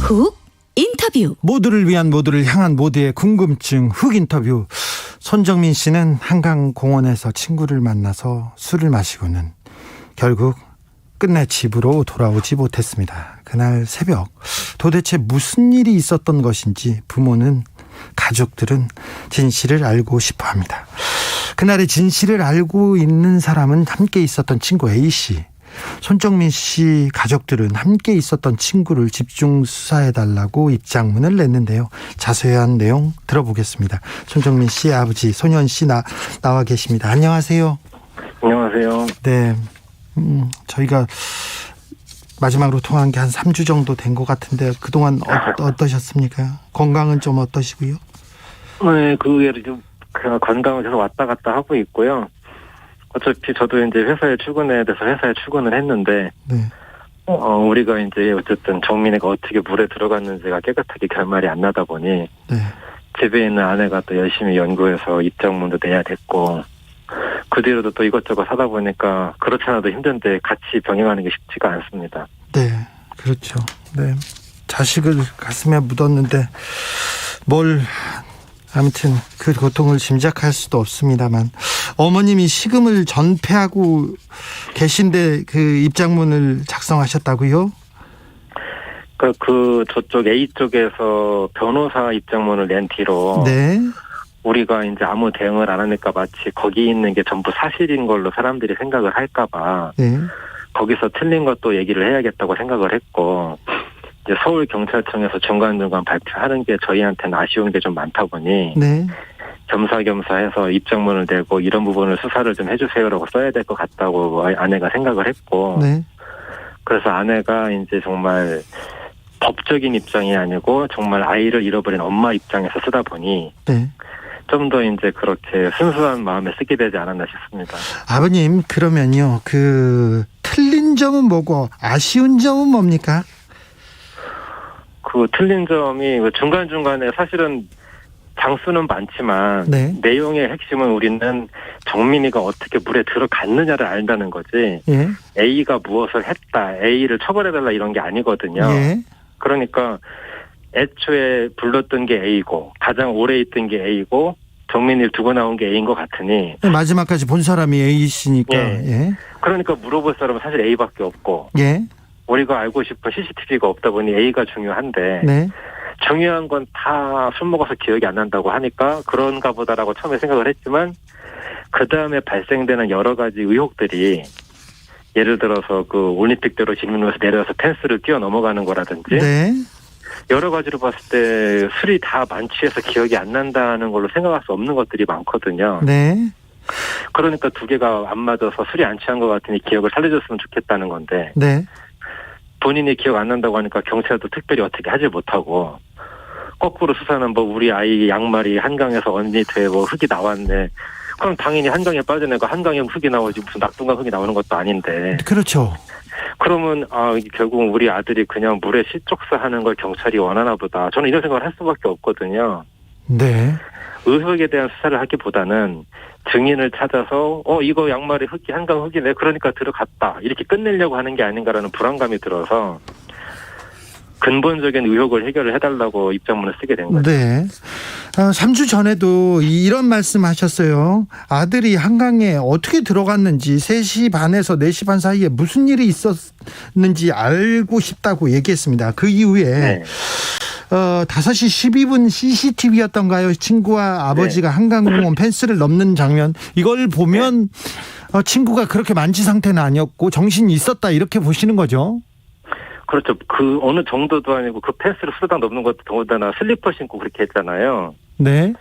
훅 인터뷰. 모두를 위한, 모두를 향한, 모두의 궁금증 훅 인터뷰. 손정민 씨는 한강공원에서 친구를 만나서 술을 마시고는 결국 끝내 집으로 돌아오지 못했습니다. 그날 새벽 도대체 무슨 일이 있었던 것인지 부모는, 가족들은 진실을 알고 싶어합니다. 그날의 진실을 알고 있는 사람은 함께 있었던 친구 A씨, 손정민 씨 가족들은 함께 있었던 친구를 집중 수사해달라고 입장문을 냈는데요. 자세한 내용 들어보겠습니다. 손정민 씨 아버지 손현 씨 나와 계십니다. 안녕하세요. 안녕하세요. 네, 저희가 마지막으로 통화한 게 한 3주 정도 된 것 같은데 그동안 어떠셨습니까? 건강은 좀 어떠시고요? 네, 그게 좀 건강을 계속 왔다 갔다 하고 있고요. 어차피 저도 이제 회사에 출근해야 돼서 회사에 출근을 했는데, 네. 우리가 이제 어쨌든 정민이가 어떻게 물에 들어갔는지가 깨끗하게 결말이 안 나다 보니, 네. 집에 있는 아내가 또 열심히 연구해서 입장문도 내야 됐고, 그 뒤로도 또 이것저것 하다 보니까 그렇잖아도 힘든데 같이 병행하는 게 쉽지가 않습니다. 네, 그렇죠. 네. 자식을 가슴에 묻었는데 아무튼 그 고통을 짐작할 수도 없습니다만, 어머님이 식음을 전폐하고 계신데 그 입장문을 작성하셨다고요? 저쪽 A 쪽에서 변호사 입장문을 낸 뒤로, 네. 우리가 이제 아무 대응을 안 하니까 마치 거기 있는 게 전부 사실인 걸로 사람들이 생각을 할까봐, 네. 거기서 틀린 것도 얘기를 해야겠다고 생각을 했고, 이제 서울경찰청에서 중간중간 발표하는 게 저희한테는 아쉬운 게 좀 많다 보니, 네. 겸사겸사 해서 입장문을 내고 이런 부분을 수사를 좀 해주세요라고 써야 될 것 같다고 아내가 생각을 했고, 네. 그래서 아내가 이제 정말 법적인 입장이 아니고 정말 아이를 잃어버린 엄마 입장에서 쓰다 보니, 네. 좀 더 이제 그렇게 순수한 마음에 쓰게 되지 않았나 싶습니다. 아버님, 그러면요, 틀린 점은 뭐고 아쉬운 점은 뭡니까? 틀린 점이 중간중간에 사실은 장수는 많지만, 네. 내용의 핵심은 우리는 정민이가 어떻게 물에 들어갔느냐를 안다는 거지, 예. A가 무엇을 했다, A를 처벌해달라 이런 게 아니거든요. 예. 그러니까 애초에 불렀던 게 A고 가장 오래 있던 게 A고 정민이를 두고 나온 게 A인 것 같으니, 마지막까지 본 사람이 A씨니까. 예. 예. 그러니까 물어볼 사람은 사실 A밖에 없고, 예. 우리가 알고 싶은 CCTV가 없다 보니 A가 중요한데, 네. 중요한 건 다 술 먹어서 기억이 안 난다고 하니까 그런가 보다라고 처음에 생각을 했지만, 그 다음에 발생되는 여러 가지 의혹들이, 예를 들어서 올림픽대로 진입로에서 내려서 펜스를 뛰어 넘어가는 거라든지, 네. 여러 가지로 봤을 때 술이 다 만취해서 기억이 안 난다는 걸로 생각할 수 없는 것들이 많거든요. 네. 그러니까 두 개가 안 맞아서 술이 안 취한 것 같으니 기억을 살려줬으면 좋겠다는 건데, 네. 본인이 기억 안 난다고 하니까 경찰도 특별히 어떻게 하지 못하고, 거꾸로 수사는 우리 아이 양말이 한강에서 언니트에 흙이 나왔네, 그럼 당연히 한강에 빠진 애가 한강에 흙이 나오지 무슨 낙동강 흙이 나오는 것도 아닌데, 그렇죠. 그러면 결국은 우리 아들이 그냥 물에 시쪽사하는 걸 경찰이 원하나 보다, 저는 이런 생각을 할 수밖에 없거든요. 네. 의혹에 대한 수사를 하기보다는 증인을 찾아서 이거 양말이 한강 흙이네, 그러니까 들어갔다, 이렇게 끝내려고 하는 게 아닌가라는 불안감이 들어서 근본적인 의혹을 해결을 해달라고 입장문을 쓰게 된 거죠. 네. 3주 전에도 이런 말씀 하셨어요. 아들이 한강에 어떻게 들어갔는지 3시 반에서 4시 반 사이에 무슨 일이 있었는지 알고 싶다고 얘기했습니다. 그 이후에 네. 5시 12분 CCTV였던가요? 친구와 아버지가 네. 한강공원 펜스를 넘는 장면, 이걸 보면 친구가 그렇게 만취 상태는 아니었고 정신이 있었다, 이렇게 보시는 거죠? 그렇죠. 어느 정도도 아니고 그 펜스를 후다닥 넘는 것도 더군다나 슬리퍼 신고 그렇게 했잖아요. 네.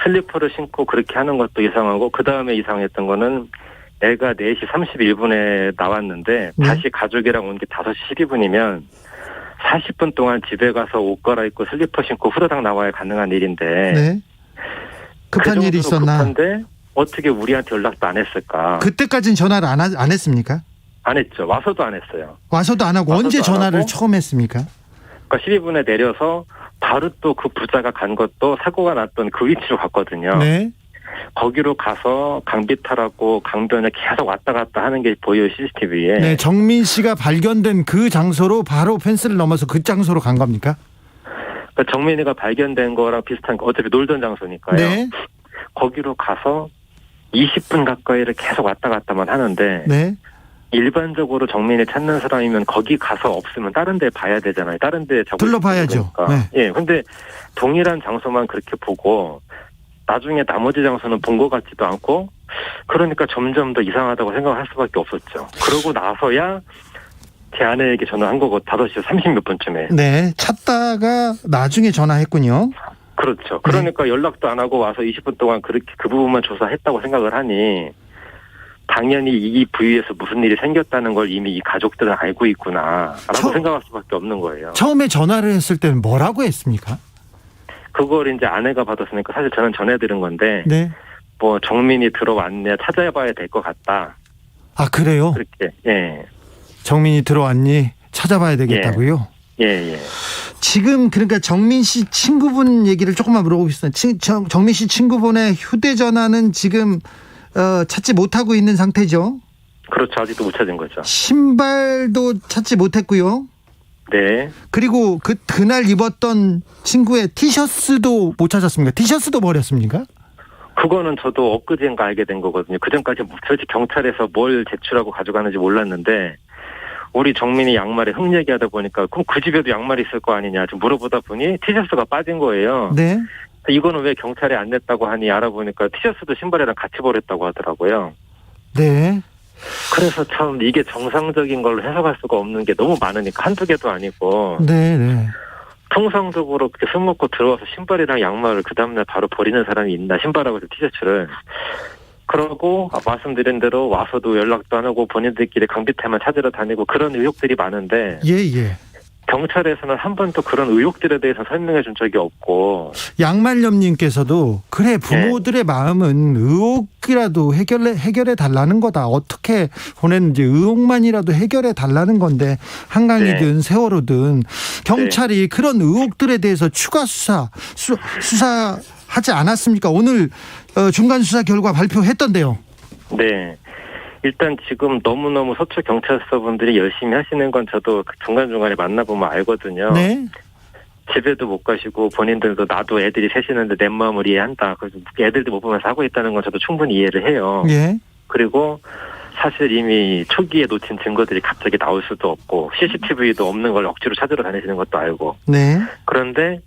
슬리퍼를 신고 그렇게 하는 것도 이상하고, 그 다음에 이상했던 거는 애가 4시 31분에 나왔는데 네. 다시 가족이랑 온 게 5시 12분이면 40분 동안 집에 가서 옷 갈아입고 슬리퍼 신고 후다닥 나와야 가능한 일인데, 네. 급한 일이 있었나? 급한데 어떻게 우리한테 연락도 안 했을까? 그때까지는 전화를 안 했습니까? 안 했죠. 와서도 안 했어요. 와서도 안 하고 언제 전화를 처음 했습니까? 그러니까 12분에 내려서 바로 또 그 부자가 간 것도 사고가 났던 그 위치로 갔거든요. 네. 거기로 가서 강비탈하고 강변에 계속 왔다 갔다 하는 게 보여요, CCTV에. 네, 정민 씨가 발견된 그 장소로 바로 펜스를 넘어서 그 장소로 간 겁니까? 그러니까 정민이가 발견된 거랑 비슷한 거, 어차피 놀던 장소니까요. 네. 거기로 가서 20분 가까이를 계속 왔다 갔다만 하는데 네. 일반적으로 정민이 찾는 사람이면 거기 가서 없으면 다른 데 봐야 되잖아요. 다른 데 둘러봐야죠. 네. 예, 근데 동일한 장소만 그렇게 보고 나중에 나머지 장소는 본 것 같지도 않고 그러니까 점점 더 이상하다고 생각할 수밖에 없었죠. 그러고 나서야 제 아내에게 전화한 거고 5시 30몇 분쯤에. 네, 찾다가 나중에 전화했군요. 그렇죠. 그러니까 연락도 안 하고 와서 20분 동안 그렇게 그 부분만 조사했다고 생각을 하니 당연히 이 부위에서 무슨 일이 생겼다는 걸 이미 이 가족들은 알고 있구나라고 생각할 수밖에 없는 거예요. 처음에 전화를 했을 때는 뭐라고 했습니까? 그걸 이제 아내가 받았으니까 사실 저는 전해드린 건데 네. 뭐 정민이 들어왔네 찾아봐야 될 것 같다. 아, 그래요? 그렇게. 예. 정민이 들어왔니? 찾아봐야 되겠다고요? 예. 지금 그러니까 정민 씨 친구분 얘기를 조금만 물어보겠습니다. 정민 씨 친구분의 휴대전화는 지금 찾지 못하고 있는 상태죠? 그렇죠. 아직도 못 찾은 거죠. 신발도 찾지 못했고요. 네. 그리고 그날 입었던 친구의 티셔츠도 못 찾았습니까? 티셔츠도 버렸습니까? 그거는 저도 엊그제인가 알게 된 거거든요. 그전까지 솔직히 경찰에서 뭘 제출하고 가져가는지 몰랐는데 우리 정민이 양말에 흙 얘기하다 보니까 그럼 그 집에도 양말이 있을 거 아니냐 좀 물어보다 보니 티셔츠가 빠진 거예요. 네. 이거는 왜 경찰에 안 냈다고 하니 알아보니까 티셔츠도 신발이랑 같이 버렸다고 하더라고요. 네. 그래서 참 이게 정상적인 걸로 해석할 수가 없는 게 너무 많으니까 한두 개도 아니고. 네. 통상적으로 그렇게 술 먹고 들어와서 신발이랑 양말을 그 다음날 바로 버리는 사람이 있나 신발하고 티셔츠를. 그러고 말씀드린 대로 와서도 연락도 안 하고 본인들끼리 강비탈만 찾으러 다니고 그런 의혹들이 많은데 예. 경찰에서는 한 번도 그런 의혹들에 대해서 설명해 준 적이 없고. 양말염님께서도 그래 부모들의 마음은 의혹이라도 해결해 달라는 거다. 어떻게 보냈는지 의혹만이라도 해결해 달라는 건데 한강이든 세월호든 경찰이 그런 의혹들에 대해서 추가 수사하지 않았습니까? 오늘 중간 수사 결과 발표했던데요. 네. 일단 지금 너무너무 서초 경찰서분들이 열심히 하시는 건 저도 중간중간에 만나보면 알거든요. 네. 집에도 못 가시고 본인들도 나도 애들이 셋이는데 내 마음을 이해한다. 그래서 애들도 못 보면서 하고 있다는 건 저도 충분히 이해를 해요. 예. 그리고 사실 이미 초기에 놓친 증거들이 갑자기 나올 수도 없고 CCTV도 없는 걸 억지로 찾으러 다니시는 것도 알고. 네. 그런데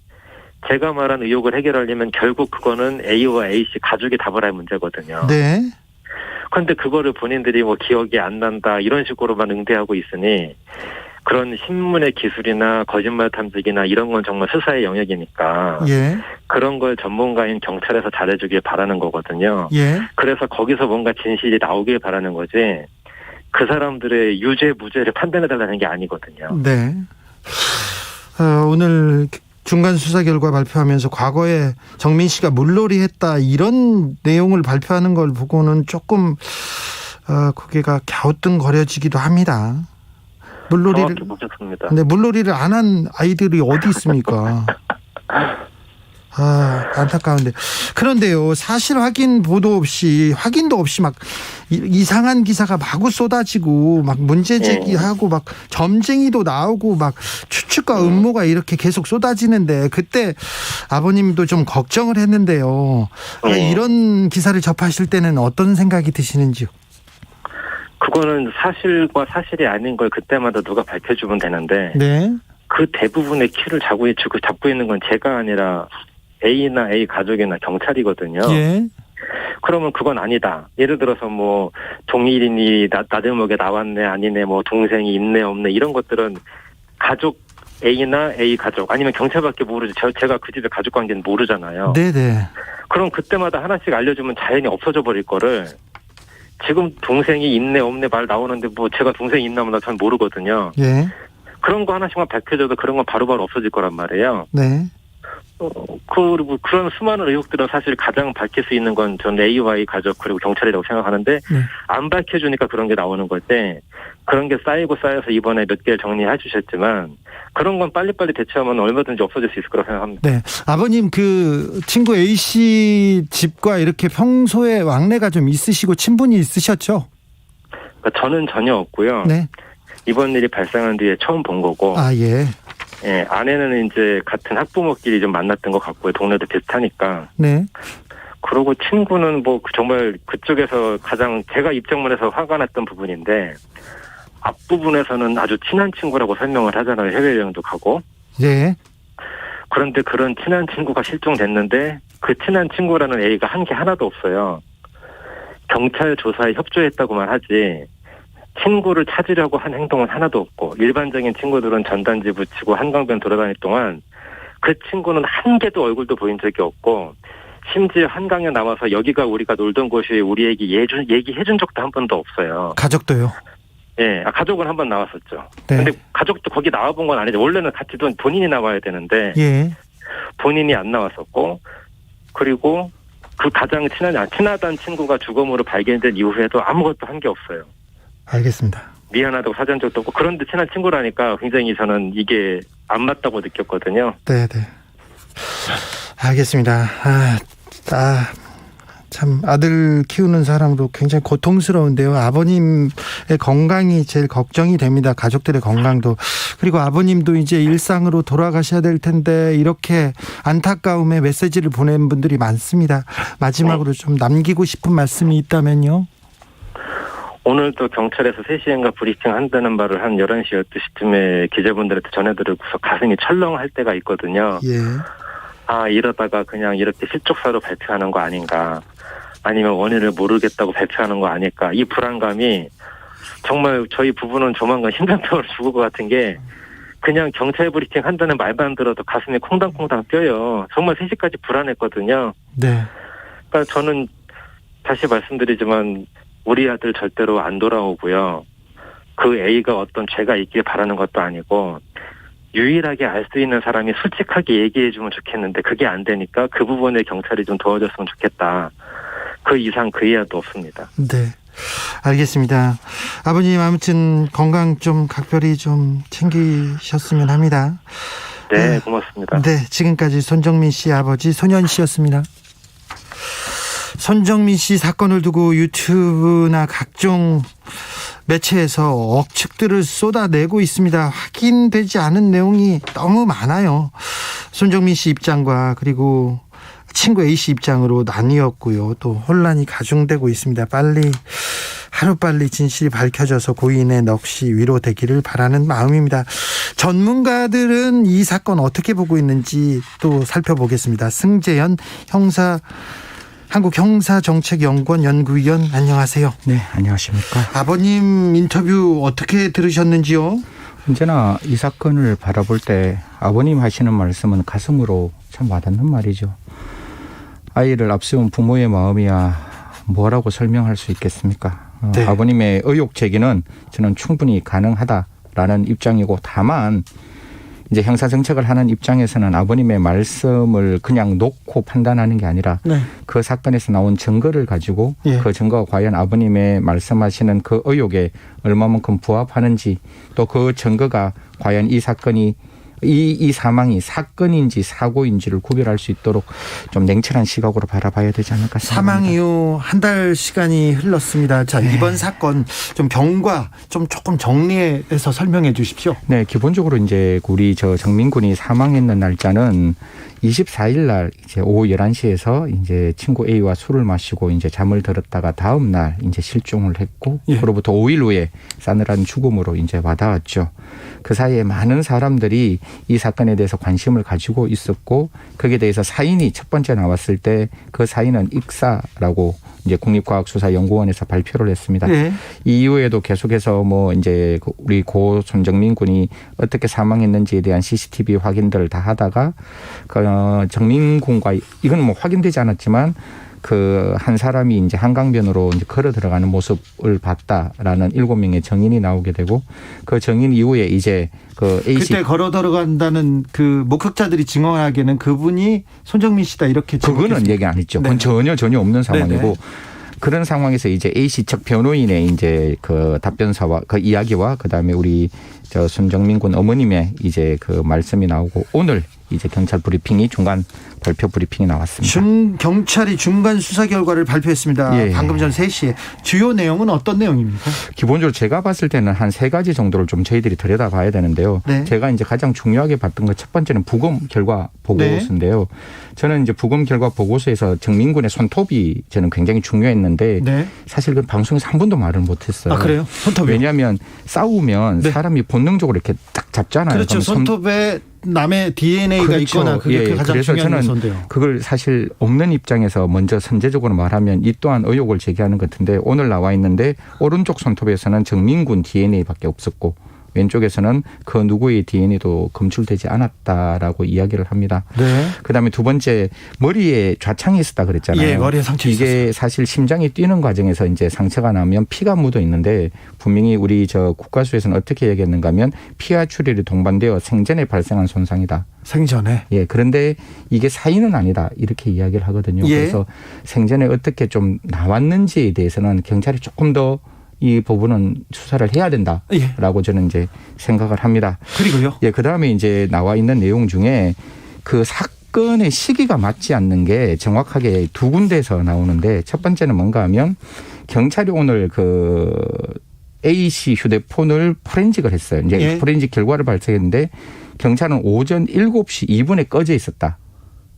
제가 말한 의혹을 해결하려면 결국 그거는 A와 A씨 가족이 답을 할 문제거든요. 네. 그런데 그거를 본인들이 뭐 기억이 안 난다 이런 식으로만 응대하고 있으니 그런 신문의 기술이나 거짓말 탐지기나 이런 건 정말 수사의 영역이니까 예. 그런 걸 전문가인 경찰에서 잘해주길 바라는 거거든요. 예. 그래서 거기서 뭔가 진실이 나오길 바라는 거지 그 사람들의 유죄 무죄를 판단해달라는 게 아니거든요. 네. 오늘 중간 수사 결과 발표하면서 과거에 정민 씨가 물놀이 했다 이런 내용을 발표하는 걸 보고는 조금 고개가 갸우뚱거려지기도 합니다. 물놀이를 보셨습니다. 네, 물놀이를 안 한 아이들이 어디 있습니까? 안타까운데. 그런데요, 사실 확인도 없이 막 이상한 기사가 마구 쏟아지고 막 문제 제기하고 막 점쟁이도 나오고 막 추측과 음모가 이렇게 계속 쏟아지는데 그때 아버님도 좀 걱정을 했는데요. 이런 기사를 접하실 때는 어떤 생각이 드시는지요? 그거는 사실과 사실이 아닌 걸 그때마다 누가 밝혀주면 되는데 네. 그 대부분의 키를 잡고 있는 건 제가 아니라 A나 A 가족이나 경찰이거든요. 예. 그러면 그건 아니다. 예를 들어서 뭐 동일인이 나들목에 나왔네 아니네 뭐 동생이 있네 없네 이런 것들은 가족 A나 A 가족 아니면 경찰밖에 모르지 제가 그 집의 가족 관계는 모르잖아요. 네네. 그럼 그때마다 하나씩 알려주면 자연히 없어져 버릴 거를 지금 동생이 있네 없네 말 나오는데 뭐 제가 동생이 있나 없나 전 모르거든요. 예. 그런 거 하나씩만 밝혀줘도 그런 건 바로바로 없어질 거란 말이에요. 네. 그리고 그런 수많은 의혹들은 사실 가장 밝힐 수 있는 건 전 A와의 가족 그리고 경찰이라고 생각하는데 안 밝혀주니까 그런 게 나오는 건데 그런 게 쌓이고 쌓여서 이번에 몇 개를 정리해 주셨지만 그런 건 빨리빨리 대처하면 얼마든지 없어질 수 있을 거라고 생각합니다. 네. 아버님 그 친구 A씨 집과 이렇게 평소에 왕래가 좀 있으시고 친분이 있으셨죠? 그러니까 저는 전혀 없고요. 네. 이번 일이 발생한 뒤에 처음 본 거고. 아, 예. 예, 아내는 이제 같은 학부모끼리 좀 만났던 것 같고요. 동네도 비슷하니까. 네. 그러고 친구는 뭐 정말 그쪽에서 가장 제가 입장문에서 화가 났던 부분인데 앞부분에서는 아주 친한 친구라고 설명을 하잖아요. 해외여행도 가고. 네. 그런데 그런 친한 친구가 실종됐는데 그 친한 친구라는 A가 한 게 하나도 없어요. 경찰 조사에 협조했다고만 하지 친구를 찾으려고 한 행동은 하나도 없고 일반적인 친구들은 전단지 붙이고 한강변 돌아다닐 동안 그 친구는 한 개도 얼굴도 보인 적이 없고 심지어 한강에 나와서 여기가 우리가 놀던 곳이 우리에게 얘기해준 적도 한 번도 없어요. 가족도요? 예, 가족은 한 번 나왔었죠. 네. 근데 가족도 거기 나와본 건 아니죠. 원래는 같이 본인이 나와야 되는데 예. 본인이 안 나왔었고 그리고 그 가장 친하다는 친구가 주검으로 발견된 이후에도 아무것도 한 게 없어요. 알겠습니다. 미안하다고 사전적도 없고 그런데 친한 친구라니까 굉장히 저는 이게 안 맞다고 느꼈거든요. 네, 네. 알겠습니다. 참 아들 키우는 사람도 굉장히 고통스러운데요. 아버님의 건강이 제일 걱정이 됩니다. 가족들의 건강도. 그리고 아버님도 이제 일상으로 돌아가셔야 될 텐데 이렇게 안타까움의 메시지를 보낸 분들이 많습니다. 마지막으로 좀 남기고 싶은 말씀이 있다면요. 오늘도 경찰에서 3시인가 브리핑 한다는 말을 한 11시, 12시쯤에 기자분들한테 전해드리고서 가슴이 철렁할 때가 있거든요. 예. 아, 이러다가 그냥 이렇게 실족사로 발표하는 거 아닌가. 아니면 원인을 모르겠다고 발표하는 거 아닐까. 이 불안감이 정말 저희 부부는 조만간 심장병으로 죽을 것 같은 게 그냥 경찰 브리핑 한다는 말만 들어도 가슴이 콩당콩당 뛰어요. 정말 3시까지 불안했거든요. 네. 그러니까 저는 다시 말씀드리지만 우리 아들 절대로 안 돌아오고요. 그 A가 어떤 죄가 있길 바라는 것도 아니고 유일하게 알 수 있는 사람이 솔직하게 얘기해주면 좋겠는데 그게 안 되니까 그 부분에 경찰이 좀 도와줬으면 좋겠다. 그 이상 그 이하도 없습니다. 네. 알겠습니다. 아버님 아무튼 건강 좀 각별히 좀 챙기셨으면 합니다. 네, 고맙습니다. 네, 지금까지 손정민 씨 아버지 손현 씨였습니다. 손정민 씨 사건을 두고 유튜브나 각종 매체에서 억측들을 쏟아내고 있습니다. 확인되지 않은 내용이 너무 많아요. 손정민 씨 입장과 그리고 친구 A씨 입장으로 나뉘었고요. 또 혼란이 가중되고 있습니다. 하루빨리 진실이 밝혀져서 고인의 넋이 위로되기를 바라는 마음입니다. 전문가들은 이 사건 어떻게 보고 있는지 또 살펴보겠습니다. 승재현 한국형사정책연구원 연구위원 안녕하세요. 네, 안녕하십니까. 아버님 인터뷰 어떻게 들으셨는지요? 언제나 이 사건을 바라볼 때 아버님 하시는 말씀은 가슴으로 참 와닿는 말이죠. 아이를 앞세운 부모의 마음이야 뭐라고 설명할 수 있겠습니까? 네. 아버님의 의혹 제기는 저는 충분히 가능하다라는 입장이고 다만 이제 형사정책을 하는 입장에서는 아버님의 말씀을 그냥 놓고 판단하는 게 아니라 네. 그 사건에서 나온 증거를 가지고 예. 그 증거가 과연 아버님의 말씀하시는 그 의혹에 얼마만큼 부합하는지 또 그 증거가 과연 이 사건이 이 사망이 사건인지 사고인지를 구별할 수 있도록 좀 냉철한 시각으로 바라봐야 되지 않을까 생각합니다. 사망 이후 한 달 시간이 흘렀습니다. 자, 네. 이번 사건 좀 경과 좀 조금 정리해서 설명해 주십시오. 네, 기본적으로 이제 우리 정민 군이 사망했는 날짜는 24일 날 이제 오후 11시에서 이제 친구 A와 술을 마시고 이제 잠을 들었다가 다음 날 이제 실종을 했고 예. 그로부터 5일 후에 싸늘한 죽음으로 이제 와닿았죠. 그 사이에 많은 사람들이 이 사건에 대해서 관심을 가지고 있었고 거기에 대해서 사인이 첫 번째 나왔을 때 그 사인은 익사라고 이제 국립과학수사연구원에서 발표를 했습니다. 네. 이 이후에도 계속해서 뭐 이제 우리 고 손정민 군이 어떻게 사망했는지에 대한 CCTV 확인들을 다 하다가 정민 군과 이건 뭐 확인되지 않았지만 그 한 사람이 이제 한강변으로 이제 걸어 들어가는 모습을 봤다라는 7명의 정인이 나오게 되고 그 정인 이후에 이제 그 A씨 그때 걸어 들어간다는 그 목격자들이 증언하기에는 그분이 손정민 씨다 이렇게 그거는 얘기 안 했죠. 그건 전혀 없는 상황이고 네네. 그런 상황에서 이제 A씨 측 변호인의 이제 그 답변사와 그 이야기와 그다음에 우리 저 손정민 군 어머님의 이제 그 말씀이 나오고 오늘 이제 경찰 브리핑이 중간 발표 브리핑이 나왔습니다. 경찰이 중간 수사 결과를 발표했습니다. 예. 방금 전 3시에. 주요 내용은 어떤 내용입니까? 기본적으로 제가 봤을 때는 한 3가지 정도를 좀 저희들이 들여다봐야 되는데요. 네. 제가 이제 가장 중요하게 봤던 것 첫 번째는 부검 결과 보고서인데요. 저는 이제 부검 결과 보고서에서 정민군의 손톱이 저는 굉장히 중요했는데 네. 사실 그 방송에서 한 번도 말을 못했어요. 아, 그래요? 손톱이. 왜냐하면 싸우면 네. 사람이 본능적으로 이렇게 딱 잡잖아요. 그렇죠. 그럼 손톱에 남의 DNA가 그렇죠. 있거나 그게 예, 가장 그래서 중요한 저는 요소인데요. 그걸 사실 없는 입장에서 먼저 선제적으로 말하면 이 또한 의혹을 제기하는 것 같은데 오늘 나와 있는데 오른쪽 손톱에서는 정민군 DNA밖에 없었고 왼쪽에서는 그 누구의 DNA도 검출되지 않았다라고 이야기를 합니다. 네. 그다음에 두 번째 머리에 좌창이 있었다 그랬잖아요. 예, 머리에 상처 이게 있었어요. 사실 심장이 뛰는 과정에서 이제 상처가 나면 피가 묻어 있는데 분명히 우리 저 국가수에서는 어떻게 얘기했는가 하면 피와 출혈이 동반되어 생전에 발생한 손상이다. 생전에. 예, 그런데 이게 사인은 아니다. 이렇게 이야기를 하거든요. 예. 그래서 생전에 어떻게 좀 나왔는지에 대해서는 경찰이 조금 더 이 부분은 수사를 해야 된다라고 예. 저는 이제 생각을 합니다. 그리고요. 예, 그다음에 이제 나와 있는 내용 중에 그 사건의 시기가 맞지 않는 게 정확하게 두 군데에서 나오는데 첫 번째는 뭔가 하면 경찰이 오늘 그 A씨 휴대폰을 포렌식을 했어요. 이제 예. 포렌식 결과를 발표했는데 경찰은 오전 7시 2분에 꺼져 있었다.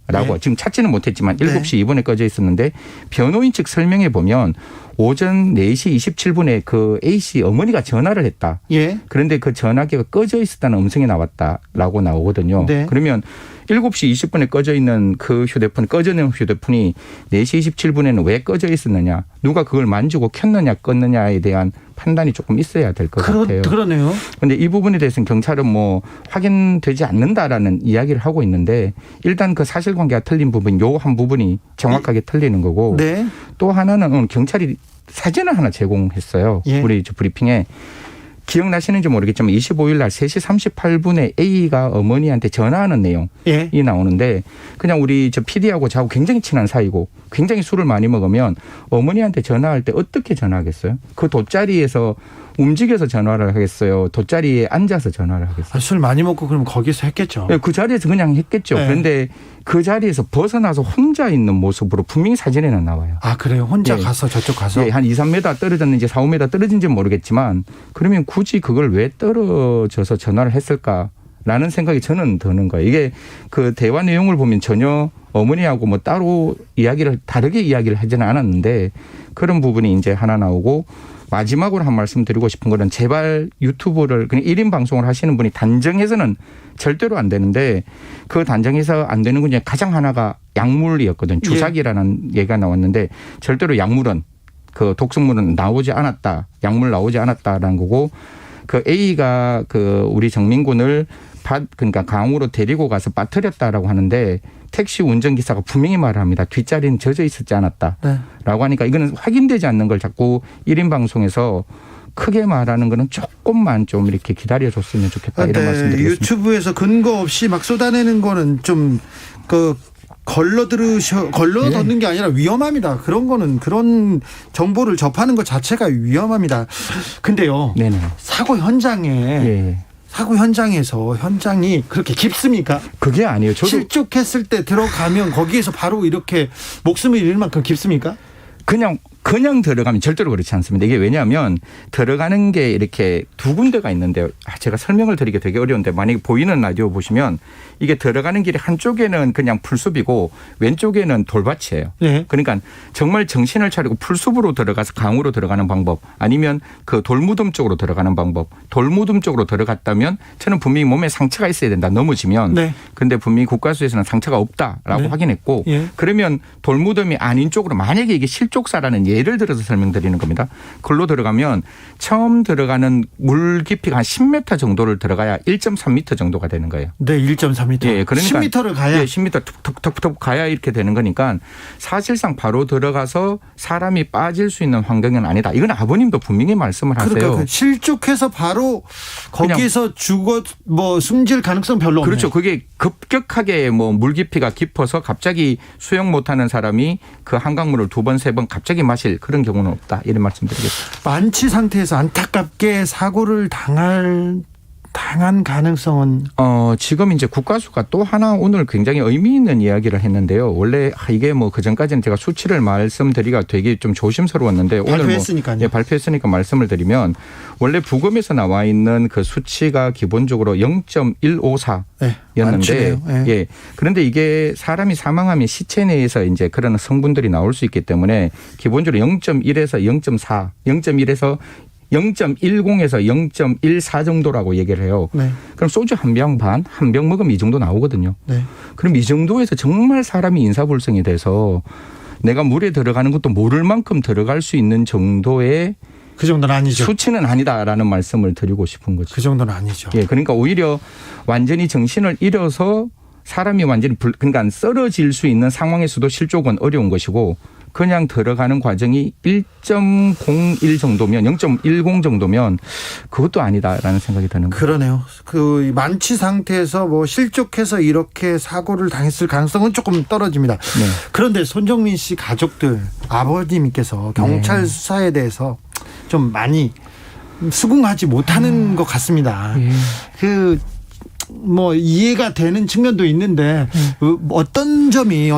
라고 네. 지금 찾지는 못했지만 네. 7시 2분에 꺼져 있었는데 변호인 측 설명에 보면 오전 4시 27분에 그 A씨 어머니가 전화를 했다. 예. 그런데 그 전화기가 꺼져 있었다는 음성이 나왔다라고 나오거든요. 네. 그러면 7시 20분에 꺼져 있는 그 휴대폰, 꺼져 있는 휴대폰이 4시 27분에는 왜 꺼져 있었느냐, 누가 그걸 만지고 켰느냐 껐느냐에 대한 판단이 조금 있어야 될 것 같아요. 그러네요. 그런데 이 부분에 대해서는 경찰은 뭐 확인되지 않는다라는 이야기를 하고 있는데 일단 그 사실관계가 틀린 부분, 요 한 부분이 정확하게 틀리는 거고 네. 또 하나는 오늘 경찰이 사진을 하나 제공했어요. 예. 우리 저 브리핑에. 기억나시는지 모르겠지만 25일 날 3시 38분에 A가 어머니한테 전화하는 내용이 예. 나오는데 그냥 우리 저 PD하고 저하고 굉장히 친한 사이고 굉장히 술을 많이 먹으면 어머니한테 전화할 때 어떻게 전화하겠어요? 그 돗자리에서 움직여서 전화를 하겠어요? 돗자리에 앉아서 전화를 하겠어요? 아, 술 많이 먹고 그럼 거기서 했겠죠. 그 자리에서 그냥 했겠죠. 네. 그런데 그 자리에서 벗어나서 혼자 있는 모습으로 분명히 사진에는 나와요. 아, 그래요? 혼자 예. 가서 저쪽 가서? 예, 한 2, 3m 떨어졌는지 4, 5m 떨어진지는 모르겠지만 그러면 굳이 그걸 왜 떨어져서 전화를 했을까라는 생각이 저는 드는 거예요. 이게 그 대화 내용을 보면 전혀 어머니하고 뭐 따로 다르게 이야기를 하지는 않았는데 그런 부분이 이제 하나 나오고 마지막으로 한 말씀 드리고 싶은 거는 제발 유튜브를 그냥 1인 방송을 하시는 분이 단정해서는 절대로 안 되는데 그 단정해서 안 되는 것 중에 가장 하나가 약물이었거든요. 주사기라는 얘기가 나왔는데 절대로 약물은 그 독성물은 나오지 않았다. 약물 나오지 않았다라는 거고 그 A가 그 우리 정민군을 그러니까 강으로 데리고 가서 빠뜨렸다라고 하는데 택시 운전기사가 분명히 말합니다. 뒷자리는 젖어 있었지 않았다. 네. 라고 하니까 이거는 확인되지 않는 걸 자꾸 1인 방송에서 크게 말하는 거는 조금만 좀 이렇게 기다려줬으면 좋겠다. 이런 말씀 드리겠습니다. 유튜브에서 근거 없이 막 쏟아내는 거는 좀 걸러 듣는 게 아니라 위험합니다. 그런 거는 그런 정보를 접하는 것 자체가 위험합니다. 근데요. 네네. 사고 현장에 예. 사고 현장에서 현장이 그렇게 깊습니까? 그게 아니에요. 저도 실족했을 때 들어가면 거기에서 바로 이렇게 목숨을 잃을 만큼 깊습니까? 그냥 들어가면 절대로 그렇지 않습니다. 이게 왜냐하면 들어가는 게 이렇게 두 군데가 있는데요. 제가 설명을 드리기 되게 어려운데 만약에 보이는 라디오 보시면 이게 들어가는 길이 한쪽에는 그냥 풀숲이고 왼쪽에는 돌밭이에요. 네. 그러니까 정말 정신을 차리고 풀숲으로 들어가서 강으로 들어가는 방법 아니면 그 돌무덤 쪽으로 들어가는 방법. 돌무덤 쪽으로 들어갔다면 저는 분명히 몸에 상처가 있어야 된다. 넘어지면. 네. 근데 분명히 국가수에서는 상처가 없다라고 네. 확인했고 예. 그러면 돌무덤이 아닌 쪽으로 만약에 이게 실족사라는 예를 들어서 설명드리는 겁니다. 글로 들어가면 처음 들어가는 물 깊이가 한 10m 정도를 들어가야 1.3m 정도가 되는 거예요. 네, 1.3m. 예, 그러니까 10m를 가야. 예, 10m 툭툭툭툭 가야 이렇게 되는 거니까 사실상 바로 들어가서 사람이 빠질 수 있는 환경은 아니다. 이건 아버님도 분명히 말씀을 하세요. 그러니까 실족해서 바로 거기에서 숨질 가능성 별로 없네요. 그렇죠. 그게 급격하게 뭐 물 깊이가 깊어서 갑자기 수영 못하는 사람이 그 한강물을 2번, 3번 갑자기 마실 그런 경우는 없다. 이런 말씀드리겠습니다. 만취 상태에서 안타깝게 사고를 당한 가능성은 지금 이제 국가수가 또 하나 오늘 굉장히 의미 있는 이야기를 했는데요. 원래 이게 뭐 그전까지는 제가 수치를 말씀드리기가 되게 좀 조심스러웠는데 오늘 발표했으니까요. 예, 발표했으니까 말씀을 드리면 원래 부검에서 나와 있는 그 수치가 기본적으로 0.154였는데 네. 예. 그런데 이게 사람이 사망하면 시체 내에서 이제 그런 성분들이 나올 수 있기 때문에 기본적으로 0.1에서 0.4, 0.1에서 0.10에서 0.14 정도라고 얘기를 해요. 네. 그럼 소주 한 병 반, 한 병 먹으면 이 정도 나오거든요. 네. 그럼 이 정도에서 정말 사람이 인사불성이 돼서 내가 물에 들어가는 것도 모를 만큼 들어갈 수 있는 정도의 그 정도는 아니죠. 수치는 아니다라는 말씀을 드리고 싶은 거죠. 그 정도는 아니죠. 예, 그러니까 오히려 완전히 정신을 잃어서 사람이 완전히 그러니까 쓰러질 수 있는 상황에서도 실족은 어려운 것이고 그냥 들어가는 과정이 1.01 정도면 0.10 정도면 그것도 아니다라는 생각이 드는 거예요. 그러네요. 그 만취 상태에서 뭐 실족해서 이렇게 사고를 당했을 가능성은 조금 떨어집니다. 네. 그런데 손정민 씨 가족들 아버님께서 경찰 수사에 대해서 좀 많이 수긍하지 못하는 것 같습니다. 예. 그 뭐 이해가 되는 측면도 있는데 어떤 점이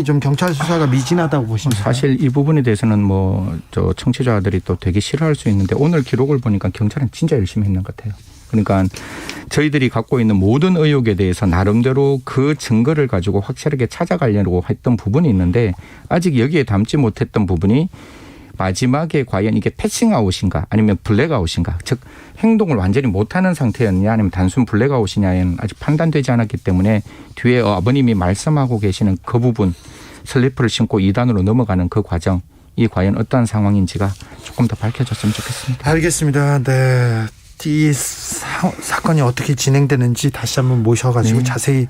좀 경찰 수사가 미진하다고 보십니까? 사실 이 부분에 대해서는 뭐 저 청취자들이 또 되게 싫어할 수 있는데 오늘 기록을 보니까 경찰은 진짜 열심히 했는 것 같아요. 그러니까 저희들이 갖고 있는 모든 의혹에 대해서 나름대로 그 증거를 가지고 확실하게 찾아가려고 했던 부분이 있는데 아직 여기에 담지 못했던 부분이 마지막에 과연 이게 패싱아웃인가 아니면 블랙아웃인가 즉 행동을 완전히 못하는 상태였냐 아니면 단순 블랙아웃이냐는 아직 판단되지 않았기 때문에 뒤에 아버님이 말씀하고 계시는 그 부분 슬리퍼를 신고 2단으로 넘어가는 그 과정 이 과연 어떠한 상황인지가 조금 더 밝혀졌으면 좋겠습니다. 알겠습니다. 네. 이 사건이 어떻게 진행되는지 다시 한번 모셔가지고 네. 자세히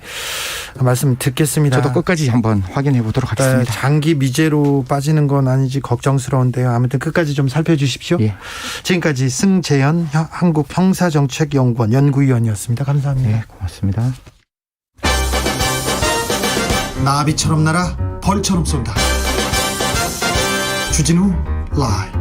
말씀 듣겠습니다. 저도 끝까지 한번 확인해 보도록 하겠습니다. 네, 장기 미제로 빠지는 건 아닌지 걱정스러운데요. 아무튼 끝까지 좀 살펴주십시오. 예. 지금까지 승재현 한국형사정책연구원 연구위원이었습니다. 감사합니다. 네, 고맙습니다. 나비처럼 날아 벌처럼 쏜다. 주진우 라이브.